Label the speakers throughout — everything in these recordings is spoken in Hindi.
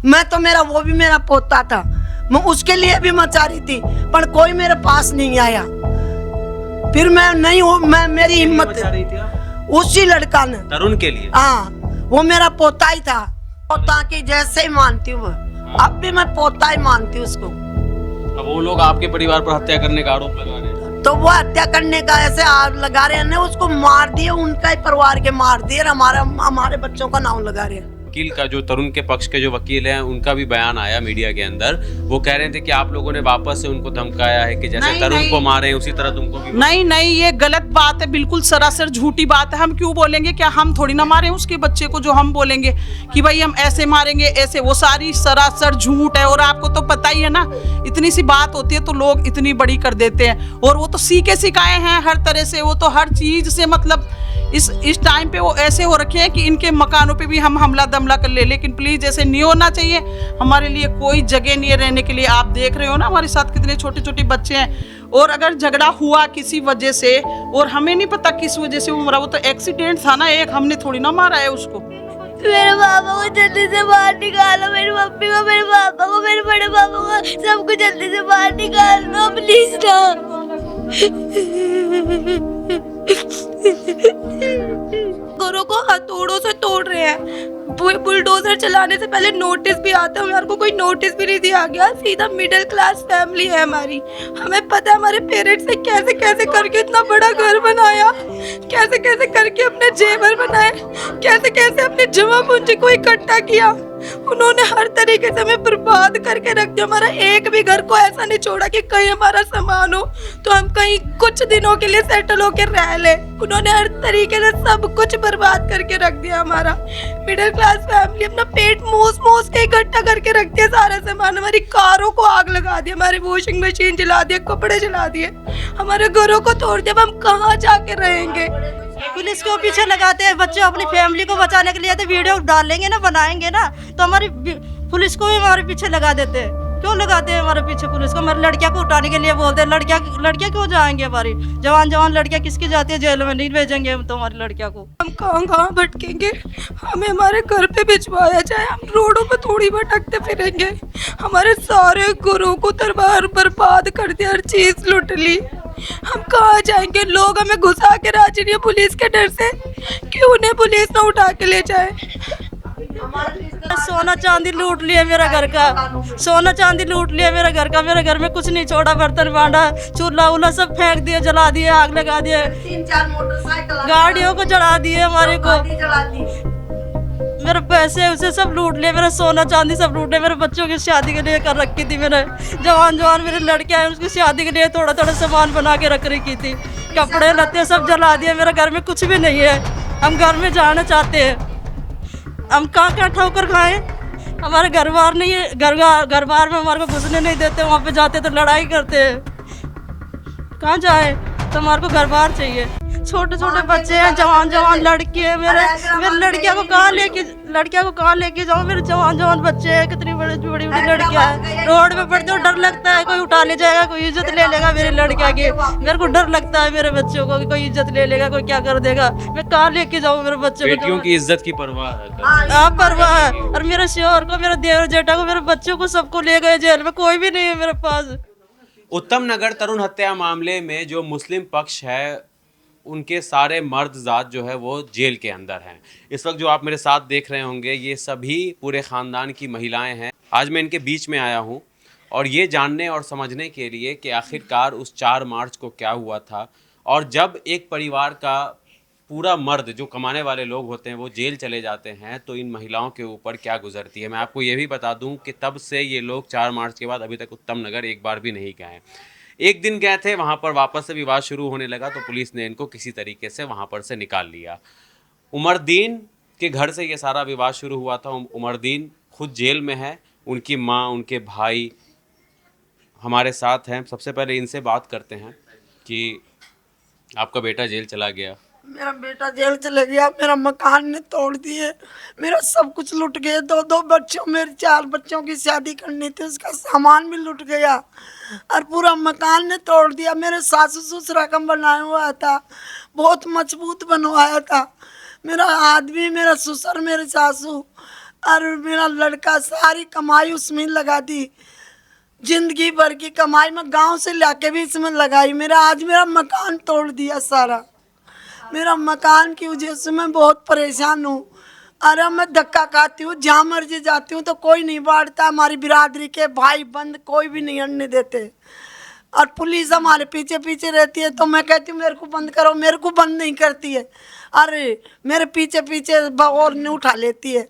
Speaker 1: मैं तो वो भी मेरा पोता था, मैं उसके लिए भी मचा रही थी, पर कोई मेरे पास नहीं आया। फिर मैं नहीं हूँ, मैं मेरी हिम्मत उसी लड़का ने
Speaker 2: तरुण के लिए।
Speaker 1: हाँ, वो मेरा पोता ही था, पोता की जैसे ही मानती हूँ, अब भी मैं पोता ही मानती हूँ उसको।
Speaker 2: अब वो लोग आपके परिवार पर हत्या करने का आरोप लगा रहे हैं,
Speaker 1: तो वो हत्या करने का ऐसे आरोप लगा रहे हैं, उसको मार दिए, उनका ही परिवार के मार दिए, हमारे बच्चों का नाम लगा रहे हैं।
Speaker 2: वकील का जो तरुण के पक्ष के जो वकील हैं उनका भी बयान आया मीडिया के अंदर। वो कह रहे थे कि आप लोगों ने वापस से उनको धमकाया है कि जैसे तरुण को मारे उसी तरह तुमको भी।
Speaker 3: नहीं, ये गलत बात है, बिल्कुल सरासर झूठी बात है। हम क्यों बोलेंगे? क्या हम थोड़ी ना मारे उसके बच्चे को जो हम बोलेंगे कि भाई हम ऐसे मारेंगे ऐसे? वो सारी सरासर झूठ है। और आपको तो पता ही है ना, इतनी सी बात होती है तो लोग इतनी बड़ी कर देते हैं। और वो तो सीखे सिखाए हैं हर तरह से, वो तो हर चीज से मतलब इस टाइम पे वो ऐसे हो रखे हैं कि इनके मकानों पे भी हम हमला दमला कर ले। लेकिन प्लीज ऐसे नहीं होना चाहिए। हमारे लिए कोई जगह नहीं है रहने के लिए। आप देख रहे हो ना हमारे साथ कितने छोटे छोटे बच्चे हैं। और अगर झगड़ा हुआ किसी वजह से और हमें नहीं पता किस वजह से वो मरा, वो तो एक्सीडेंट था ना एक, हमने थोड़ी ना मारा है उसको।
Speaker 4: मेरे पापा को जल्दी से बाहर निकालो, मेरी मम्मी को, मेरे पापा को, मेरे बड़े पापा को, सबको जल्दी से बाहर निकाल दो प्लीज ना। घरों को हथौड़ों से तोड़ रहे हैं। बुलडोजर चलाने से पहले नोटिस भी आता है, हमारे को कोई नोटिस भी नहीं दिया गया। सीधा मिडिल क्लास फैमिली है हमारी। हमें पता है हमारे पेरेंट्स ने कैसे कैसे करके इतना बड़ा घर बनाया, कैसे कैसे करके अपने जेवर बनाए, कैसे कैसे अपने जमा पूंजी को इकट्ठा किया। उन्होंने हर तरीके से हमें बर्बाद करके रख दिया। हमारा एक भी घर को ऐसा नहीं छोड़ा कि कहीं हमारा सामान हो तो हम कहीं कुछ दिनों के लिए सेटल होके रह ले। उन्होंने हर तरीके से सब कुछ बर्बाद करके रख दिया। हमारा मिडिल क्लास फैमिली अपना पेट मोस मोस के इकट्ठा करके रख दिया सारा सामान। हमारी कारों को आग लगा दी, हमारी वॉशिंग मशीन जला दिया, कपड़े जला दिए, हमारे घरों को तोड़ दिया। हम कहाँ जाके रहेंगे?
Speaker 5: पुलिस को पीछे लगाते हैं, बच्चे अपनी फैमिली को बचाने के लिए तो वीडियो डालेंगे ना, बनाएंगे ना, तो हमारी पुलिस को भी हमारे पीछे लगा देते हैं। क्यों लगाते हैं हमारे पीछे पुलिस को? हमारी लड़कियां को उठाने के लिए बोलते हैं। लड़कियां क्यों जाएंगे? हमारी जवान लड़कियां किसकी जाती है जेल में? नहीं भेजेंगे हम तो हमारी लड़कियां को।
Speaker 4: हम कहाँ भटकेंगे? हमें हमारे घर पे भिजवाया जाए, हम रोडों पे थोड़ी भटकते फिरेंगे। हमारे सारे घरों को तरबार बर्बाद कर दिया, हर चीज लूट ली। हम कहाँ जाएंगे? लोग हमें घुसा के राजी नहीं है पुलिस के डर से कि उन्हें पुलिस ना उठा के ले जाए।
Speaker 5: सोना चांदी लूट लिया मेरा घर का, सोना चांदी लूट लिया मेरा घर का। मेरे घर में कुछ नहीं छोड़ा, बर्तन बांधा, चूल्हा उल्हा सब फेंक दिए, जला दिए, आग लगा दिए,
Speaker 1: 3-4 मोटरसाइकिल
Speaker 5: गाड़ियों को जला दिए, हमारे को मेरे पैसे उसे सब लूट लिए, मेरा सोना चांदी सब लूट लिया। मेरे बच्चों की शादी के लिए कर रखी थी, मैंने जवान मेरे लड़कियां हैं उसकी शादी के लिए थोड़ा थोड़ा सामान बना के रख रखी थी। कपड़े लत्ते सब जला दिए। मेरे घर में कुछ भी नहीं है। हम घर में जाना चाहते हैं, हम कहाँ ठोकर खाएं? हमारे घर बार नहीं है, घर बार में हमारे को घुसने नहीं देते। वहाँ पे जाते तो लड़ाई करते हैं। कहाँ जाए? तो हमारे को घर बार चाहिए। छोटे छोटे बच्चे हैं, जवान लड़के हैं। मेरे लड़कियों को कहाँ लेके जाऊँ? मेरे जवान बच्चे हैं, कितनी बड़ी लड़कियां हैं। रोड पे पड़ते हो डर लगता है, कोई उठा ले जाएगा, कोई इज्जत ले लेगा मेरी लड़कियां की। मेरे को डर लगता है मेरे बच्चों को, कोई इज्जत ले लेगा, कोई क्या कर देगा। मैं कहाँ लेके जाऊँ मेरे बच्चे को?
Speaker 2: बेटियों की इज्जत की परवाह है।
Speaker 5: हाँ, परवाह है। और मेरे शोहर को, मेरे देवर जेठा को, मेरे बच्चों को, सबको ले गए जेल में। कोई भी नहीं है मेरे पास।
Speaker 2: उत्तम नगर तरुण हत्या मामले में जो मुस्लिम पक्ष है उनके सारे मर्द जात जो है वो जेल के अंदर हैं। इस वक्त जो आप मेरे साथ देख रहे होंगे ये सभी पूरे ख़ानदान की महिलाएं हैं। आज मैं इनके बीच में आया हूं और ये जानने और समझने के लिए कि आखिरकार उस 4 मार्च को क्या हुआ था। और जब एक परिवार का पूरा मर्द जो कमाने वाले लोग होते हैं वो जेल चले जाते हैं तो इन महिलाओं के ऊपर क्या गुजरती है। मैं आपको ये भी बता दूं कि तब से ये लोग 4 मार्च के बाद अभी तक उत्तम नगर एक बार भी नहीं गए। एक दिन गए थे, वहाँ पर वापस से विवाद शुरू होने लगा तो पुलिस ने इनको किसी तरीके से वहाँ पर से निकाल लिया। उमरदीन के घर से ये सारा विवाद शुरू हुआ था। उमरदीन खुद जेल में है, उनकी माँ, उनके भाई हमारे साथ हैं। सबसे पहले इनसे बात करते हैं कि आपका बेटा जेल चला गया।
Speaker 1: मेरा बेटा जेल चले गया, मेरा मकान ने तोड़ दिए, मेरा सब कुछ लूट गया। 2 बच्चों, मेरे 4 बच्चों की शादी करनी थी, उसका सामान भी लूट गया और पूरा मकान ने तोड़ दिया। मेरे सासू ससुर का बनाया हुआ था, बहुत मजबूत बनवाया था। मेरा आदमी, मेरा ससुर, मेरे सासू और मेरा लड़का सारी कमाई उसमें लगा दी, जिंदगी भर की कमाई मैं गांव से लाके भी इसमें लगाई। आज मेरा मकान तोड़ दिया सारा। मेरा मकान की वजह से मैं बहुत परेशान हूँ। अरे मैं धक्का खाती हूँ, जहाँ मर्जी जाती हूँ तो कोई नहीं बांटता। हमारी बिरादरी के भाई बंद कोई भी नहीं अड़ने देते, और पुलिस हमारे पीछे पीछे रहती है। तो मैं कहती हूँ मेरे को बंद करो, मेरे को बंद नहीं करती है। अरे मेरे पीछे पीछे और नहीं उठा लेती है,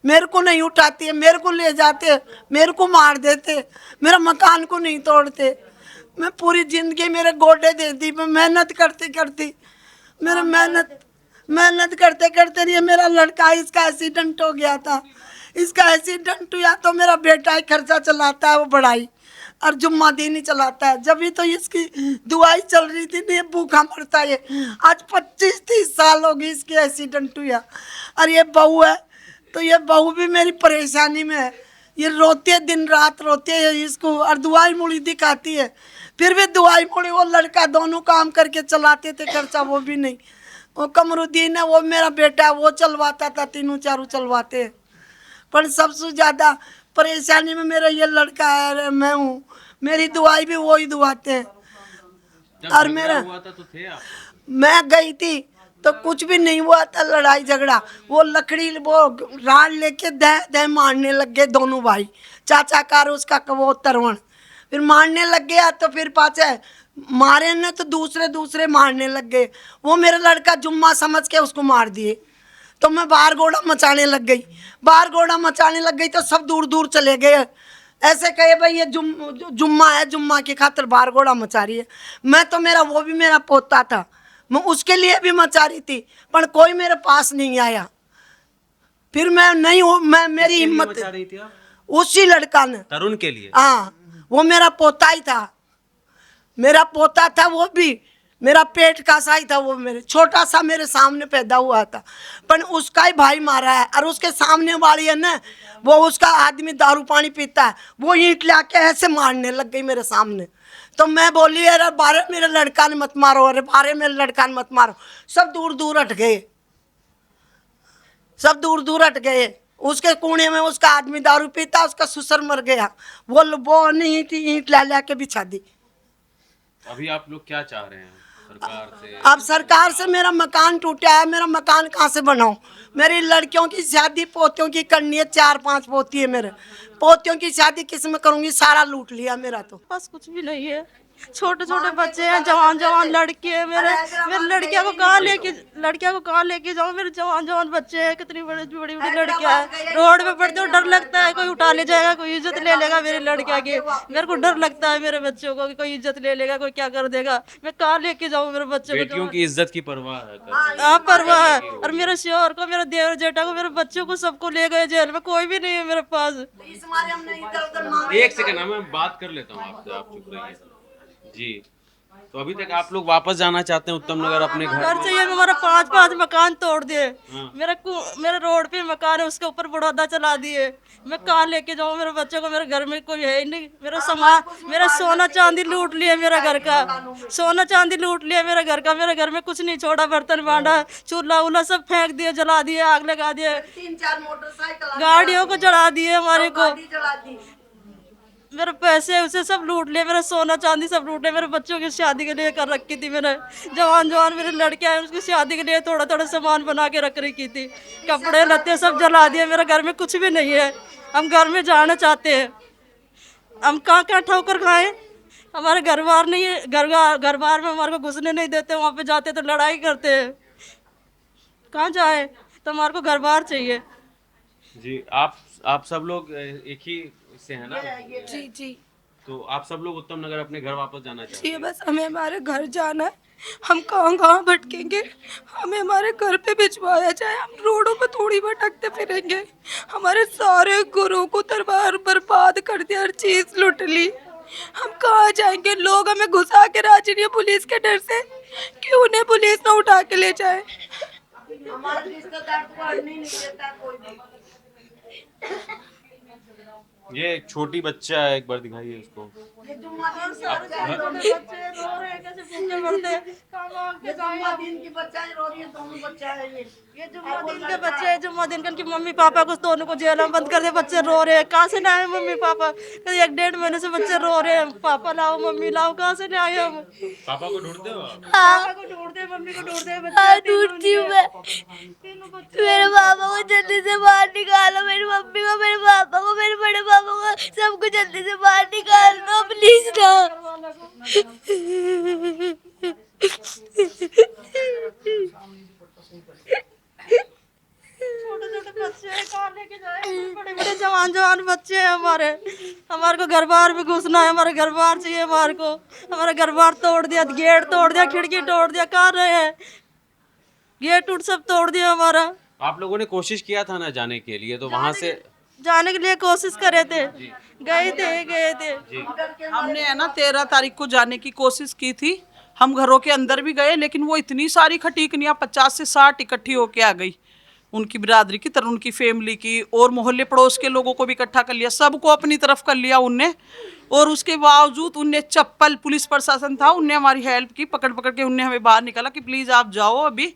Speaker 1: मेरे को नहीं उठाती है, मेरे को ले जाते, मेरे को मार देते, मेरा मकान को नहीं तोड़ते। मैं पूरी जिंदगी मेरे गोडे दे दी, मैं मेहनत करती करती, मेरा मेहनत करते करते नहीं, मेरा लड़का इसका एक्सीडेंट हो गया था। इसका एक्सीडेंट हुआ तो मेरा बेटा ही खर्चा चलाता है, वो बढ़ाई और जुम्मा दिन ही चलाता है। जब भी तो इसकी दुआई चल रही थी, नहीं भूखा मरता है। आज 25-30 साल हो गई इसके एक्सीडेंट हुआ। और ये बहू है तो ये बहू भी मेरी परेशानी में है। ये रोती है, दिन रात रोती है इसको, और दुआई मुड़ी दिखाती है। फिर भी दुआई मुड़ी वो लड़का दोनों काम करके चलाते थे, खर्चा वो भी नहीं। वो कमरुद्दीन है, वो मेरा बेटा है, वो चलवाता था, तीनों चारों चलवाते। पर सबसे ज़्यादा परेशानी में मेरा ये लड़का है, मैं हूँ। मेरी दुआई भी वो ही दुआते हैं।
Speaker 2: जब
Speaker 1: और
Speaker 2: झगड़ा
Speaker 1: मेरा
Speaker 2: हुआ था तो थे आप?
Speaker 1: मैं गई थी तो कुछ भी नहीं हुआ था, लड़ाई झगड़ा। वो लकड़ी वो राड लेके दह दह मारने लग गए दोनों भाई, चाचा कार उसका वो तरवण। फिर मारने लग गया तो फिर पाचे मारे ने तो दूसरे मारने लग गए। वो मेरा लड़का जुम्मा समझ के उसको मार दिए। तो मैं बाहर घोड़ा मचाने लग गई तो सब दूर दूर चले गए। ऐसे कहे भाई ये जुम्मा है, जुम्मा की खातिर बाहर घोड़ा मचा रही है। मैं तो वो भी मेरा पोता था, मैं उसके लिए भी मचा रही थी, पर कोई मेरे पास नहीं आया। फिर मैं नहीं हूँ, मैं मेरी हिम्मत
Speaker 2: मचा रही थी आप?
Speaker 1: उसी लड़का ने,
Speaker 2: तरुण के लिए?
Speaker 1: हाँ वो मेरा पोता ही था, मेरा पोता था। वो भी मेरा पेट का सा ही था, वो मेरे छोटा सा मेरे सामने पैदा हुआ था, पर उसका ही भाई मारा है। और उसके सामने वाली है ना, वो उसका आदमी दारू पानी पीता है, वो ईंट लाके ऐसे मारने लग गई मेरे सामने। तो मैं बोली अरे बारे मेरे लड़का ने मत मारो, अरे बारे मेरे लड़का ने मत मारो। सब दूर दूर हट गए, उसके कोने में उसका आदमी दारू पीता, उसका ससुर मर गया। वो नहीं थी, ईंट ला के बिछा दी।
Speaker 2: अभी आप लोग क्या चाह रहे हैं सरकार से?
Speaker 1: अब सरकार से मेरा मकान टूटा है, मेरा मकान कहाँ से बनाऊं? मेरी लड़कियों की शादी पोतियों की करनी है, 4-5 पोती है मेरे। पोतियों की शादी किस में करूंगी? सारा लूट लिया मेरा तो।
Speaker 5: पास कुछ भी नहीं है, छोटे छोटे बच्चे हैं, जवान लड़के हैं। मेरे लड़कियों को कहाँ लेके जाऊँ? मेरे जवान बच्चे हैं, कितनी बड़ी लड़कियां हैं। रोड पे पड़ते हो डर लगता है, कोई उठा ले जाएगा, कोई इज्जत ले लेगा मेरी लड़किया की। मेरे को डर लगता है मेरे बच्चों को कि कोई इज्जत ले लेगा, कोई क्या कर देगा। मैं कहाँ लेके जाऊँ मेरे बच्चों को?
Speaker 2: बेटियों की इज्जत की परवाह है
Speaker 5: आप परवाह है। और मेरे शोहर को, मेरे देवर जेठा को, मेरे बच्चों को सबको ले गए जेल में, कोई भी नहीं है मेरे पास।
Speaker 2: एक सेकंड, मैं बात कर लेता हूँ आपसे, आप चुप रहिए जी। तो अभी तक आप लोग वापस जाना चाहते हैं उत्तम नगर अपने घर?
Speaker 5: चाहिए। हमारा 5 मकान तोड़ दिए। मेरे रोड पे मकान है, उसके ऊपर बुढ़ादा चला दिए। मैं कहाँ लेके जाऊँ मेरे बच्चों को? मेरे घर में कोई है ही नहीं। मेरा सामान, मेरा सोना चांदी लूट लिया, मेरा घर का सोना चांदी लूट लिया मेरे घर का। मेरे घर में कुछ नहीं छोड़ा, बर्तन बांधा, चूल्हा उल्हा सब फेंक दिए, जला दिए, आग लगा दिए,
Speaker 1: 3-4 मोटरसाइकिल
Speaker 5: गाड़ियों को जला दिए हमारे को। मेरे पैसे उसे सब लूट लिए, मेरा सोना चांदी सब लूट लिया। मेरे बच्चों की शादी के लिए कर रखी थी मैंने, जवान मेरे लड़के आए, उसकी शादी के लिए थोड़ा सामान बना के रख रखी थी। कपड़े लत्ते सब जला दिए, मेरे घर में कुछ भी नहीं है। हम घर में जाना चाहते हैं, हम कहाँ ठोकर खाएं? हमारे घर बार नहीं है, घर बार में हमारे को घुसने नहीं देते। वहाँ पे जाते तो लड़ाई करते हैं, कहाँ जाए? तो हमारे को घर बार चाहिए
Speaker 2: जी। आप सब लोग एक ही से है ना?
Speaker 4: जी।
Speaker 2: तो आप सब लोग उत्तम नगर अपने घर वापस जाना चाहते
Speaker 4: जी
Speaker 2: हैं?
Speaker 4: बस हमें हमारे घर जाना है। हम कहाँ भटकेंगे? हमें हमारे घर पे भिजवाया जाए, हम रोडों पे थोड़ी भटकते फिरेंगे। हमारे सारे गुरु को दरबार बर्बाद कर दिया, हर चीज लूट ली। हम कहाँ जाएंगे? लोग हमें घुसा के राजी नहीं है पुलिस के डर से कि उन्हें पुलिस ना उठा के ले जाए।
Speaker 1: हमारे रिश्तेदार को अड़ने नहीं देता कोई भी।
Speaker 2: ये एक छोटी बच्चा है, एक बार दिखाइए इसको।
Speaker 5: ये जुम्मादीन के बच्चे हैं, जुम्मादीन के मम्मी पापा को दोनों को जेल में बंद कर दे, बच्चे रो रहे हैं। कहाँ से लाए मम्मी पापा? कहीं 1-1.5 महीने से बच्चे रो रहे हैं, पापा लाओ मम्मी लाओ। कहाँ से लाए हम?
Speaker 2: पापा को ढूंढते हो आप?
Speaker 5: पापा को ढूंढते हैं, मम्मी को ढूंढते हैं, बच्चे
Speaker 4: हाँ ढूंढती हूँ मैं। मेरे पापा को जल्दी से बाहर निकालो, मेरी मम्मी को, मेरे पापा को, मेरे बड़े पापा को, सबको जल्दी से बाहर निकाल दो प्लीज ना।
Speaker 5: छोटे-छोटे बच्चे हैं, कहाँ लेके जाए? बड़े-बड़े जवान बच्चे हैं हमारे को घर बार में घुसना है, हमारे घर बार चाहिए हमारे को। हमारा घर बार तोड़ दिया, गेट तोड़ दिया, खिड़की तोड़ दिया। कहाँ रहे हैं? गेट उठ सब तोड़ दिया हमारा।
Speaker 2: आप लोगों ने कोशिश किया था ना जाने के लिए, तो वहाँ से
Speaker 5: जाने के लिए कोशिश करे थे, गए थे।
Speaker 3: हमने है ना 13 तारीख को जाने की कोशिश की थी। हम घरों के अंदर भी गए, लेकिन वो इतनी सारी खटीकनियाँ 50 से 60 इकट्ठी होके आ गई। उनकी बिरादरी की तरह, उनकी फैमिली की, और मोहल्ले पड़ोस के लोगों को भी इकट्ठा कर लिया, सबको अपनी तरफ कर लिया उनने। और उसके बावजूद उनने चप्पल, पुलिस प्रशासन था, उनने हमारी हेल्प की, पकड़ पकड़ के उनने हमें बाहर निकाला कि प्लीज़ आप जाओ अभी,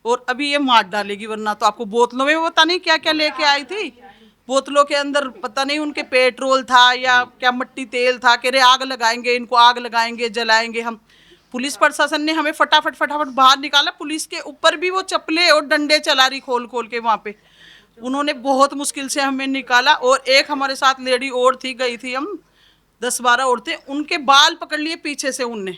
Speaker 3: और अभी ये मार डालेगी, वरना तो आपको बोतलों में पता नहीं क्या क्या लेके आई थी। बोतलों के अंदर पता नहीं उनके पेट्रोल था या क्या मट्टी तेल था, कह रहे आग लगाएंगे, इनको आग लगाएंगे, जलाएंगे हम। पुलिस प्रशासन ने हमें फटाफट बाहर निकाला। पुलिस के ऊपर भी वो चप्पलें और डंडे चला रही खोल खोल के वहाँ पे। उन्होंने बहुत मुश्किल से हमें निकाला। और एक हमारे साथ लेडी और थी, गई थी हम 10-12 औरतें, उनके बाल पकड़ लिए पीछे से, उनने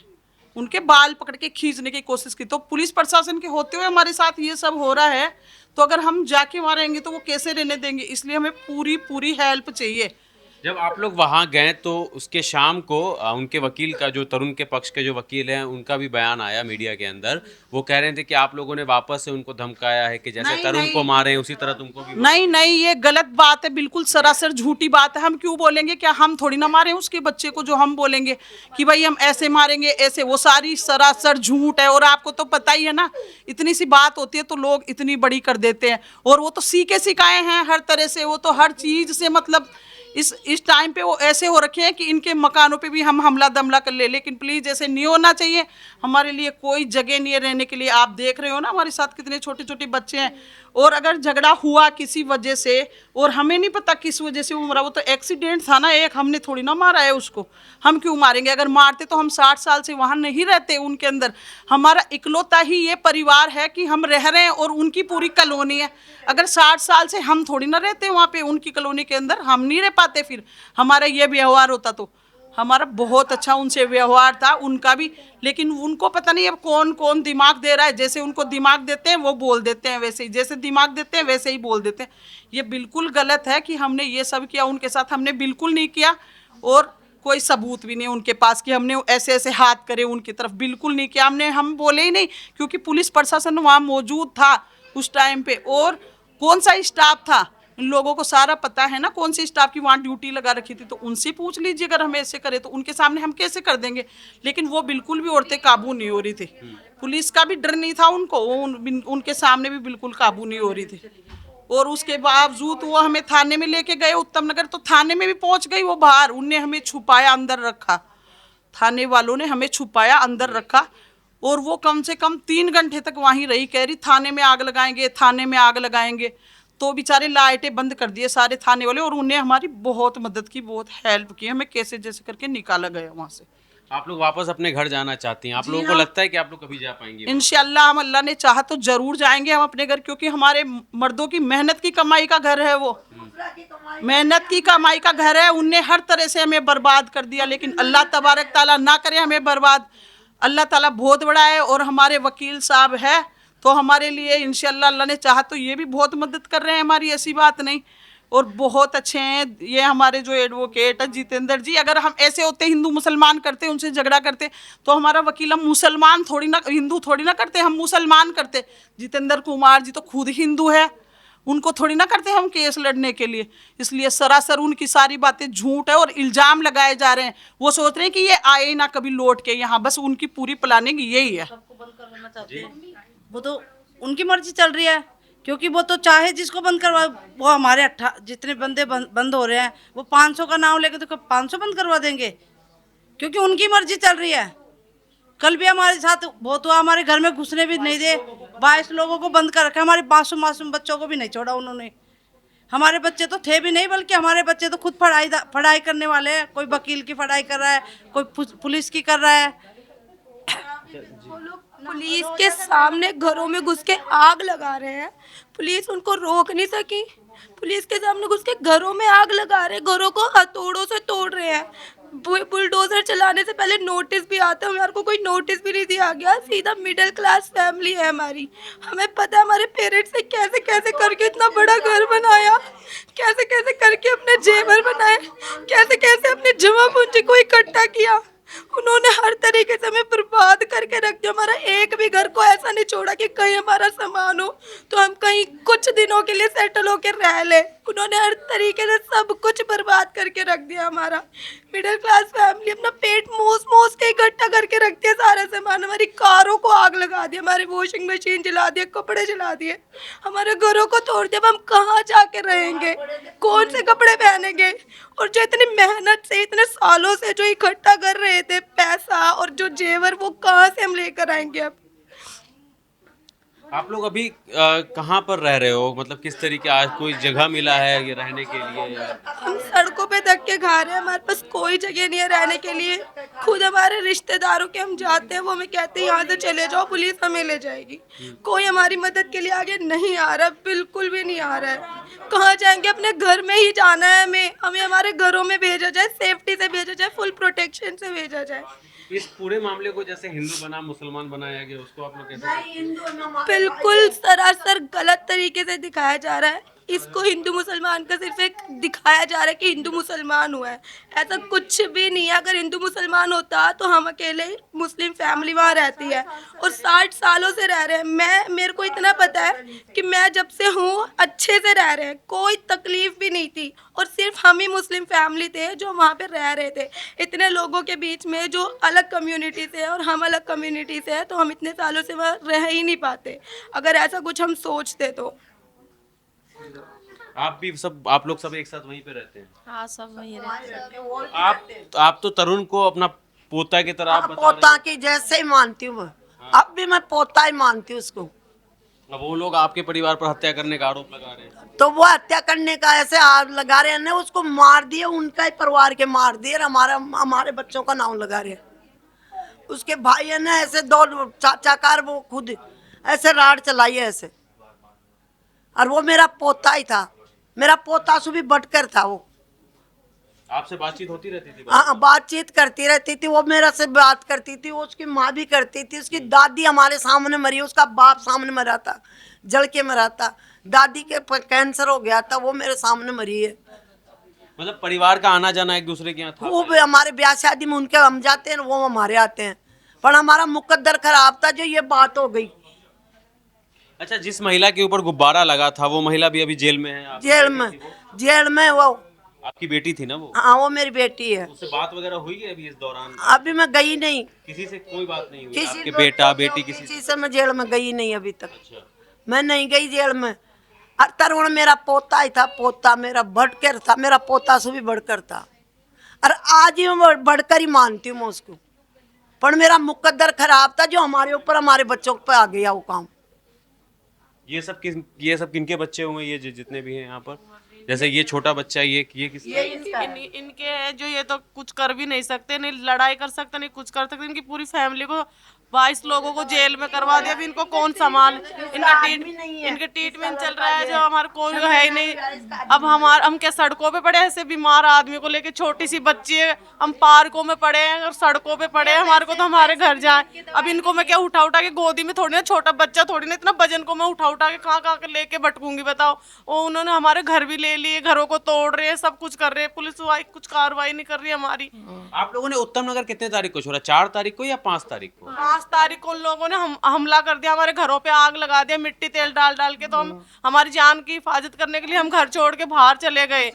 Speaker 3: उनके बाल पकड़ के खींचने की कोशिश की। तो पुलिस प्रशासन के होते हुए हमारे साथ ये सब हो रहा है, तो अगर हम जाके मारेंगे तो वो कैसे रहने देंगे? इसलिए हमें पूरी हेल्प चाहिए।
Speaker 2: जब आप लोग वहाँ गए तो उसके शाम को उनके वकील का, जो तरुण के पक्ष के जो वकील हैं, उनका भी बयान आया मीडिया के अंदर। वो कह रहे थे कि आप लोगों ने वापस से उनको धमकाया है कि जैसे तरुण को मारे उसी तरह तुमको भी।
Speaker 3: नहीं, ये गलत बात है, बिल्कुल सरासर झूठी बात है। हम क्यों बोलेंगे? क्या हम थोड़ी ना मारे उसके बच्चे को जो हम बोलेंगे कि भाई हम ऐसे मारेंगे ऐसे? वो सारी सरासर झूठ है। और आपको तो पता ही है ना, इतनी सी बात होती है तो लोग इतनी बड़ी कर देते हैं। और वो तो सीखे सिखाए हैं हर तरह से, वो तो हर चीज से, मतलब इस टाइम पे वो ऐसे हो रखे हैं कि इनके मकानों पे भी हम हमला दमला कर ले। लेकिन प्लीज़ ऐसे नहीं होना चाहिए। हमारे लिए कोई जगह नहीं है रहने के लिए। आप देख रहे हो ना हमारे साथ कितने छोटे छोटे बच्चे हैं। और अगर झगड़ा हुआ किसी वजह से, और हमें नहीं पता किस वजह से वो मरा, वो तो एक्सीडेंट था ना एक, हमने थोड़ी ना मारा है उसको। हम क्यों मारेंगे? अगर मारते तो हम 60 साल से वहाँ नहीं रहते उनके अंदर। हमारा इकलौता ही ये परिवार है कि हम रह रहे हैं, और उनकी पूरी कॉलोनी है। अगर 60 साल से हम थोड़ी ना रहते वहाँ पे उनकी कॉलोनी के अंदर, हम नहीं रह पाते। फिर हमारा ये व्यवहार होता तो हमारा बहुत अच्छा उनसे व्यवहार था, उनका भी। लेकिन उनको पता नहीं अब कौन कौन दिमाग दे रहा है। जैसे उनको दिमाग देते हैं वो बोल देते हैं वैसे ही, जैसे दिमाग देते हैं वैसे ही बोल देते हैं। ये बिल्कुल गलत है कि हमने ये सब किया उनके साथ, हमने बिल्कुल नहीं किया। और कोई सबूत भी नहीं उनके पास कि हमने ऐसे ऐसे हाथ करे उनकी तरफ, बिल्कुल नहीं किया हमने। हम बोले ही नहीं, क्योंकि पुलिस प्रशासन वहाँ मौजूद था उस टाइम पे। और कौन सा स्टाफ था, इन लोगों को सारा पता है ना कौन सी स्टाफ की वहाँ ड्यूटी लगा रखी थी। तो उनसे पूछ लीजिए, अगर हम ऐसे करें तो उनके सामने हम कैसे कर देंगे? लेकिन वो बिल्कुल भी औरतें काबू नहीं हो रही थी। पुलिस का भी डर नहीं था उनको, उनके सामने भी बिल्कुल काबू नहीं हो रही थी। और उसके बावजूद वो हमें थाने में लेके गए उत्तम नगर, तो थाने में भी पहुंच गई वो बाहर। उनने हमें छुपाया, अंदर रखा, थाने वालों ने हमें छुपाया, अंदर रखा। और वो कम से कम 3 घंटे तक वहीं रही, कह रही थाने में आग लगाएंगे, थाने में आग लगाएंगे। तो बेचारे लाइटें बंद कर दिए सारे थाने वाले, और उन्हें हमारी बहुत मदद की, बहुत हेल्प की, हमें कैसे जैसे करके निकाला गया वहाँ से।
Speaker 2: आप लोग वापस अपने घर जाना चाहती हैं? आप लोगों को लगता है कि आप लोग कभी जा पाएंगे?
Speaker 3: इंशाल्लाह हम, अल्लाह ने चाहा तो जरूर जाएंगे हम अपने घर, क्योंकि हमारे मर्दों की मेहनत की कमाई का घर है वो, मेहनत की कमाई का घर है। उनने हर तरह से हमें बर्बाद कर दिया, लेकिन अल्लाह तबारक ताला ना करे हमें बर्बाद। अल्लाह ताला बहुत बड़ा है, और हमारे वकील साहब है तो हमारे लिए इंशाल्लाह अल्लाह ने चाहा तो ये भी बहुत मदद कर रहे हैं हमारी, ऐसी बात नहीं। और बहुत अच्छे हैं ये हमारे जो एडवोकेट है जितेंद्र जी। अगर हम ऐसे होते, हिंदू मुसलमान करते, उनसे झगड़ा करते, तो हमारा वकील, हम मुसलमान थोड़ी ना, हिंदू थोड़ी ना करते, हम मुसलमान करते। जितेंद्र कुमार जी तो खुद हिंदू है, उनको थोड़ी ना करते हम केस लड़ने के लिए। इसलिए सरासर उनकी सारी बातें झूठ है और इल्ज़ाम लगाए जा रहे हैं। वो सोच रहे हैं कि ये आए ना कभी लौट के यहाँ, बस उनकी पूरी प्लानिंग यही है।
Speaker 5: वो तो उनकी मर्जी चल रही है, क्योंकि वो तो चाहे जिसको बंद करवा, वो हमारे जितने बंदे बंद हो रहे हैं, वो 500 का नाम लेके तो 500 बंद करवा देंगे।
Speaker 6: क्योंकि उनकी मर्जी चल रही है। कल भी हमारे साथ बहुत हुआ, हमारे घर में घुसने भी नहीं दे, 22 लोगों को बंद कर रखा, हमारे मासूम मासूम बच्चों को भी नहीं छोड़ा उन्होंने। हमारे बच्चे तो थे भी नहीं, बल्कि हमारे बच्चे तो खुद पढ़ाई करने वाले हैं। कोई वकील की पढ़ाई कर रहा है, कोई पुलिस की कर रहा है।
Speaker 4: वो लोग पुलिस के सामने घरों में घुस के आग लगा रहे हैं, पुलिस उनको रोक नहीं सकी। पुलिस के सामने घुस के घरों में आग लगा रहे हैं, घरों को हथौड़ों से तोड़ रहे हैं। बुलडोजर चलाने से पहले नोटिस भी आता है, हमारे को कोई नोटिस भी नहीं दिया गया। सीधा मिडिल क्लास फैमिली है हमारी, हमें पता है हमारे पेरेंट्स ने कैसे कैसे करके इतना बड़ा घर बनाया, कैसे कैसे करके अपने जेवर बनाए, कैसे कैसे अपने जमा पूंजी को इकट्ठा किया। उन्होंने हर तरीके से हमें बर्बाद करके रख दिया। हमारा एक भी घर को ऐसा नहीं छोड़ा कि कहीं हमारा सामान हो तो हम कहीं कुछ दिनों के लिए सेटल होकर रह ले। उन्होंने हर तरीके से सब कुछ बर्बाद करके रख दिया। हमारा मिडिल क्लास फैमिली अपना पेट मोस मोस के इकट्ठा करके रखती है सारा सामान। हमारी कारों को आग लगा दिया, हमारी वॉशिंग मशीन जला दिए, कपड़े जला दिए, हमारे घरों को तोड़ दिया। अब हम कहाँ जाके रहेंगे, कौन से कपड़े पहनेंगे? और जो इतनी मेहनत से इतने सालों से जो इकट्ठा कर रहे थे पैसा और जो जेवर, वो कहाँ से हम लेकर आएंगे? अब
Speaker 2: आप लोग अभी कहाँ पर रह रहे हो? मतलब किस तरीके, आज कोई जगह मिला है ये रहने के लिए या?
Speaker 4: हम सड़कों पे धक्के खा रहे हैं, हमारे पास कोई जगह नहीं है रहने के लिए। खुद हमारे रिश्तेदारों के हम जाते हैं, वो हमें कहते हैं यहाँ से चले जाओ, पुलिस हमें ले जाएगी। कोई हमारी मदद के लिए आगे नहीं आ रहा, बिल्कुल भी नहीं आ रहा है। कहाँ जाएंगे? अपने घर में ही जाना है हमें, हमें हमारे घरों में भेजा जाए, सेफ्टी से भेजा जाए, फुल प्रोटेक्शन से भेजा जाए।
Speaker 2: इस पूरे मामले को जैसे हिंदू बना मुसलमान बनाया गया, उसको आप लोग कैसे?
Speaker 4: बिल्कुल सरासर गलत तरीके से दिखाया जा रहा है। इसको हिंदू मुसलमान का सिर्फ एक दिखाया जा रहा है कि हिंदू मुसलमान हुआ है, ऐसा कुछ भी नहीं है। अगर हिंदू मुसलमान होता तो हम अकेले मुस्लिम फैमिली वहाँ रहती है और 60 सालों से रह रहे हैं। मेरे को इतना पता है कि मैं जब से हूँ अच्छे से रह रहे हैं, कोई तकलीफ भी नहीं थी। और सिर्फ हम ही मुस्लिम फैमिली थे जो वहाँ पे रह रहे थे। इतने लोगों के बीच में जो अलग कम्युनिटी से है और हम अलग कम्युनिटी से है, तो हम इतने सालों से वहाँ रह ही नहीं पाते अगर ऐसा कुछ हम सोचते तो।
Speaker 2: आप लोग सब एक साथ वहीं पे रहते हैं?
Speaker 5: हाँ, सब वही रहते हैं।
Speaker 2: आप तो तरुण को अपना पोता की तरह आप बता रहे
Speaker 1: पोता की जैसे ही मानती हूँ, अब भी मैं पोता ही मानती हूँ उसको।
Speaker 2: हैं। अब वो लोग आपके परिवार पर हत्या करने का आरोप लगा रहे हैं।
Speaker 1: तो वो हत्या करने का ऐसे आरोप लगा रहे हैं, उसको मार दिए, उनका ही परिवार के मार दिए, हमारे बच्चों का नाम लगा रहे हैं। उसके भाई है ना ऐसे 2 चाचाकार, वो खुद ऐसे राड चलाई है ऐसे। और वो मेरा पोता ही था, मेरा पोता से भी बढ़कर था वो।
Speaker 2: आपसे बातचीत होती रहती थी?
Speaker 1: हाँ, बातचीत करती रहती थी, वो मेरा से बात करती थी, वो उसकी माँ भी करती थी। उसकी दादी हमारे सामने मरी, उसका बाप सामने मरा था, जल के मरा था। दादी के कैंसर हो गया था, वो मेरे सामने मरी है।
Speaker 2: मतलब परिवार का आना जाना एक दूसरे के यहाँ था?
Speaker 1: वो हमारे ब्याह शादी में उनके हम जाते हैं, वो हमारे आते हैं। पर हमारा मुकद्दर खराब था जो ये बात हो गई।
Speaker 2: अच्छा, जिस महिला के ऊपर गुब्बारा लगा था वो महिला भी अभी जेल में है?
Speaker 1: जेल में वो
Speaker 2: आपकी बेटी थी ना वो?
Speaker 1: हाँ, वो मेरी बेटी है।
Speaker 2: उससे बात वगैरह हुई है अभी इस दौरान?
Speaker 1: अभी मैं गई नहीं,
Speaker 2: किसी से कोई बात नहीं हुई?
Speaker 1: किसी
Speaker 2: आपके बेटा बेटी किसी से?
Speaker 1: किसी से मैं जेल में गई नहीं अभी तक।
Speaker 2: अच्छा,
Speaker 1: मैं नहीं गई जेल में। और तरुण मेरा पोता ही था, पोता मेरा बढ़कर था, मेरा पोता से भी बढ़कर था। और आज ही मैं बढ़कर ही मानती हूँ मैं उसको। पर मेरा मुकद्दर खराब था जो हमारे ऊपर, हमारे बच्चों पे आ गया वो काम।
Speaker 2: ये सब किनके बच्चे हुए ये जितने भी हैं यहाँ पर? जैसे ये छोटा बच्चा, ये किस?
Speaker 5: इनके हैं जो ये तो कुछ कर भी नहीं सकते, नहीं लड़ाई कर सकते, नहीं कुछ कर सकते। इनकी पूरी फैमिली को 22 लोगों को जेल में करवा दिया। अभी इनको कौन संभाल? इनके ट्रीटमेंट चल रहा है जो हमारे कोई है ही नहीं। अब हम क्या सड़कों पे पड़े हैं? ऐसे बीमार आदमी को लेके, छोटी सी बच्ची है, हम पार्कों में पड़े हैं और सड़कों पे पड़े हैं। हमारे को तो हमारे घर जाए। अब इनको मैं क्या उठा के गोदी में, थोड़ी ना, छोटा बच्चा थोड़ी ना, इतना वजन को मैं उठा के कहाँ के लेके भटकूंगी बताओ? वो उन्होंने हमारे घर भी ले लिए, घरों को तोड़ रहे हैं, सब कुछ कर रहे हैं। पुलिस कुछ कार्रवाई नहीं कर रही हमारी।
Speaker 2: आप लोगों ने उत्तम नगर कितने तारीख को छोड़ा? 4 तारीख को या 5 तारीख को?
Speaker 5: 5 तारीख को उन लोगों ने हमला कर दिया, हमारे घरों पे आग लगा दिया, मिट्टी तेल डाल के। तो हम हमारी जान की हिफाजत करने के लिए हम घर छोड़ के बाहर चले गए,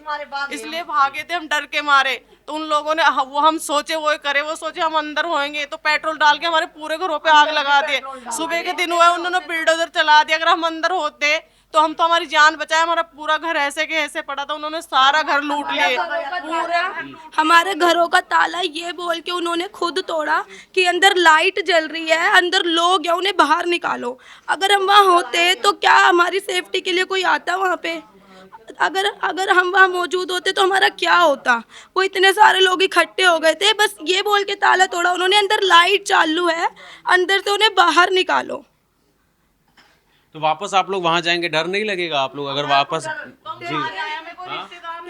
Speaker 5: इसलिए भागे थे हम डर के मारे। तो उन लोगों ने वो हम सोचे वो करे, वो सोचे हम अंदर होएंगे, तो पेट्रोल डाल के हमारे पूरे घरों पे आग लगा दिए। सुबह के दिन हुए उन्होंने बुलडोजर चला दिया। अगर हम अंदर होते
Speaker 3: तो हम तो हमारी जान बचाए, हमारा पूरा घर ऐसे के ऐसे पड़ा था, उन्होंने सारा घर लूट लिए।
Speaker 4: हमारे घरों का ताला ये बोल के उन्होंने खुद तोड़ा कि अंदर लाइट जल रही है, अंदर लोग हैं, उन्हें बाहर निकालो। अगर हम वहाँ होते तो क्या हमारी सेफ्टी के लिए कोई आता वहाँ पे? अगर हम वहाँ मौजूद होते तो हमारा क्या होता? वो इतने सारे लोग इकट्ठे हो गए थे, बस ये बोल के ताला तोड़ा उन्होंने, अंदर लाइट चालू है, अंदर से उन्हें बाहर निकालो।
Speaker 2: तो वापस आप लोग वहां जाएंगे, डर नहीं लगेगा आप लोग अगर वापस? जी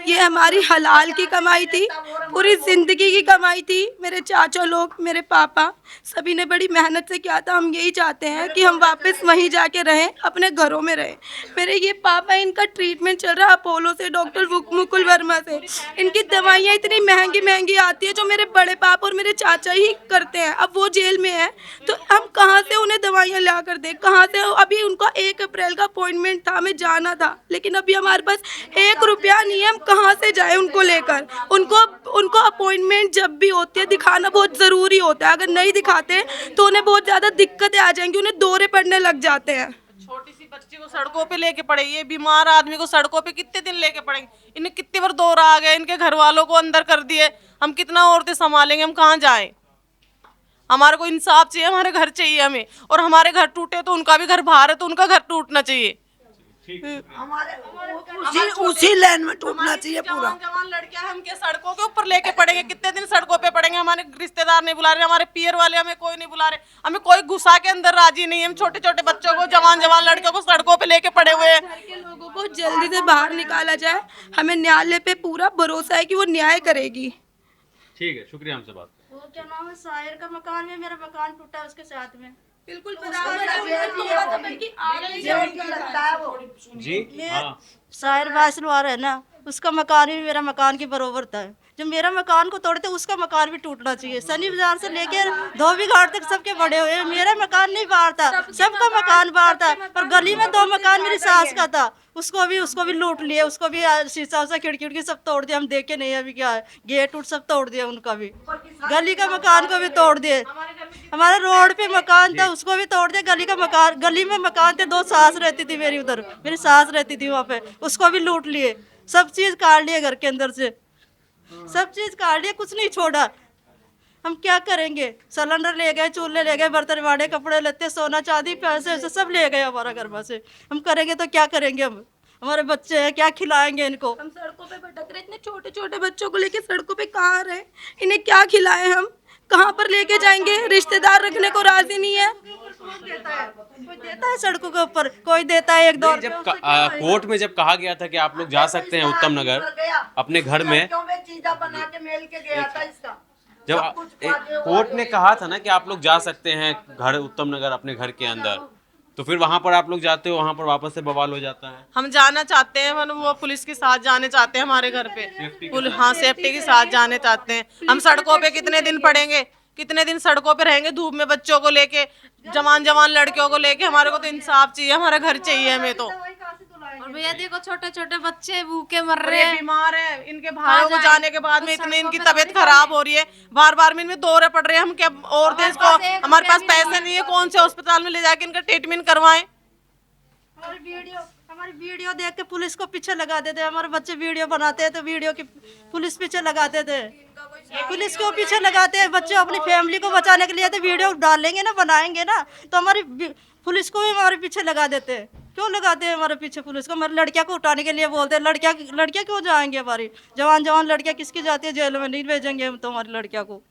Speaker 4: ये हमारी हलाल की कमाई थी, पूरी जिंदगी की कमाई थी। मेरे चाचा लोग, मेरे पापा, सभी ने बड़ी मेहनत से किया था। हम यही चाहते हैं कि हम वापस वहीं जाके रहें, अपने घरों में रहें। मेरे ये पापा, इनका ट्रीटमेंट चल रहा है अपोलो से, डॉक्टर मुकुल वर्मा से। इनकी दवाइयाँ इतनी महंगी महंगी आती है जो मेरे बड़े पापा और मेरे चाचा ही करते हैं। अब वो जेल में है तो हम कहाँ से उन्हें दवाइयाँ ला कर दें? कहाँ से? अभी उनका 1 अप्रैल का अपॉइंटमेंट था, हमें जाना था, लेकिन अभी हमारे पास 1 रुपया नहीं है। हम कहाँ से जाए उनको लेकर? उनको अपॉइंटमेंट जब भी होती है दिखाना बहुत ज़रूरी होता है। अगर नहीं दिखाते तो उन्हें बहुत ज़्यादा दिक्कतें आ जाएंगी, उन्हें दौरे पड़ने लग जाते हैं।
Speaker 3: छोटी सी बच्ची को सड़कों पे लेके पड़े, ये बीमार आदमी को सड़कों पे कितने दिन लेके पड़ेंगे? इन्हें कितनी बार दौरा आ गया, इनके घर वालों को अंदर कर दिए। हम कितना औरतें संभालेंगे? हम कहाँ जाएं? हमारे को इंसाफ चाहिए, हमारे घर चाहिए हमें। और हमारे घर टूटे तो उनका भी घर बाहर है, तो उनका घर टूटना चाहिए।
Speaker 1: उसी लाइन में टूटना चाहिए पूरा।
Speaker 3: जवान लड़कियां हम के सड़कों के ऊपर लेके पड़ेंगे? कितने दिन सड़कों पे पड़ेंगे? हमारे रिश्तेदार नहीं बुला रहे, हमारे पियर वाले हमें कोई नहीं बुला रहे, हमें कोई घुसा के अंदर राजी नहीं है। हम छोटे छोटे बच्चों को, जवान लड़कियों को सड़कों पे लेके पड़े हुए हैं।
Speaker 4: घर के लोगों को जल्दी से बाहर निकाला जाए। हमें न्यायालय पे पूरा भरोसा है कि वो न्याय करेगी।
Speaker 2: ठीक है, शुक्रिया हमसे बात।
Speaker 5: वो क्या नाम है, साहिर का मकान में, मेरा मकान टूटा उसके साथ में।
Speaker 4: बिल्कुल
Speaker 2: जी हाँ,
Speaker 5: साहिर बासनवार है ना, उसका मकान भी मेरा मकान के बरोबर था। जब मेरा मकान को तोड़ते उसका मकान भी टूटना चाहिए। सनी बाजार से लेके धोबी घाट तक सबके बड़े हुए। मेरा मकान नहीं बाहर था, सबका मकान बाहर था। पर गली में 2 मकान मेरी सास का था, उसको भी लूट लिए। उसको भी शीशा उसा खिड़की सब तोड़ दिया। हम देखे नहीं अभी क्या है, गेट उट सब तोड़ दिया उनका भी। गली का मकान को भी तोड़ दिए। हमारा रोड पे मकान था, उसको भी तोड़ दिया। गली में मकान थे। 2 सास रहती थी मेरी, उधर मेरी सास रहती थी वहाँ पे, उसको भी लूट लिए। सब चीज काट लिए घर के अंदर से, सब चीज काट लिए, कुछ नहीं छोड़ा। हम क्या करेंगे? सिलेंडर ले गए, चूल्हे ले गए, बर्तन वाड़े, कपड़े लत्ते, सोना चांदी, पैसे वैसे सब ले गए हमारा घर में से। हम करेंगे तो क्या करेंगे? हम, हमारे बच्चे हैं, क्या खिलाएंगे इनको?
Speaker 4: हम सड़कों पे भटक रहे, इतने छोटे छोटे बच्चों को लेके सड़कों पे कहाँ रहे? इन्हें क्या खिलाएं? हम कहाँ पर लेके जाएंगे? रिश्तेदार रखने को राजी नहीं है।
Speaker 5: कोई देता है सड़कों के ऊपर, कोई देता है 1-2
Speaker 2: जब कोर्ट में जब कहा गया था कि आप लोग जा सकते हैं उत्तम नगर अपने घर में, जब कोर्ट ने कहा था ना कि आप लोग जा सकते हैं घर, उत्तम नगर अपने घर के अंदर, तो फिर वहां पर आप लोग जाते हो, वहां पर वापस से बवाल हो जाता है।
Speaker 3: हम जाना चाहते हैं, वो पुलिस के साथ जाने चाहते हैं हमारे घर पे। हाँ, सेफ्टी के साथ जाने चाहते हैं। हम सड़कों पे कितने दिन पड़ेंगे? कितने दिन सड़कों पे रहेंगे धूप में, बच्चों को लेके, जवान लड़कियों को लेके? हमारे को तो इंसाफ चाहिए, हमारा घर चाहिए हमें तो।
Speaker 5: और भैया देखो, छोटे छोटे बच्चे भूखे मर
Speaker 3: और
Speaker 5: रहे
Speaker 3: ये
Speaker 5: हैं।
Speaker 3: बीमार है, इनके भाइयों को जाने के बाद में इतने इनकी तबीयत खराब हो रही है, बार बार में इनमें दौरे पड़ रहे हैं। हम क्या और देश को, हमारे पास पैसे नहीं है, कौन से अस्पताल में ले जाके इनका ट्रीटमेंट करवाएं?
Speaker 5: हमारी वीडियो देख के पुलिस को पीछे लगा देते। हमारे बच्चे वीडियो बनाते हैं तो वीडियो की पुलिस पीछे लगाते थे। पुलिस को पीछे लगाते हैं, बच्चे अपनी फैमिली को बचाने के लिए तो वीडियो डालेंगे ना, बनाएंगे ना, तो हमारी पुलिस को भी हमारे पीछे लगा देते हैं। क्यों लगाते हैं हमारे पीछे पुलिस को? हमारी लड़कियां को उठाने के लिए बोलते हैं। लड़कियां क्यों जाएंगे? हमारी जवान लड़कियां किसकी जाती है जेल में? नहीं भेजेंगे हम तो हमारी लड़कियां को।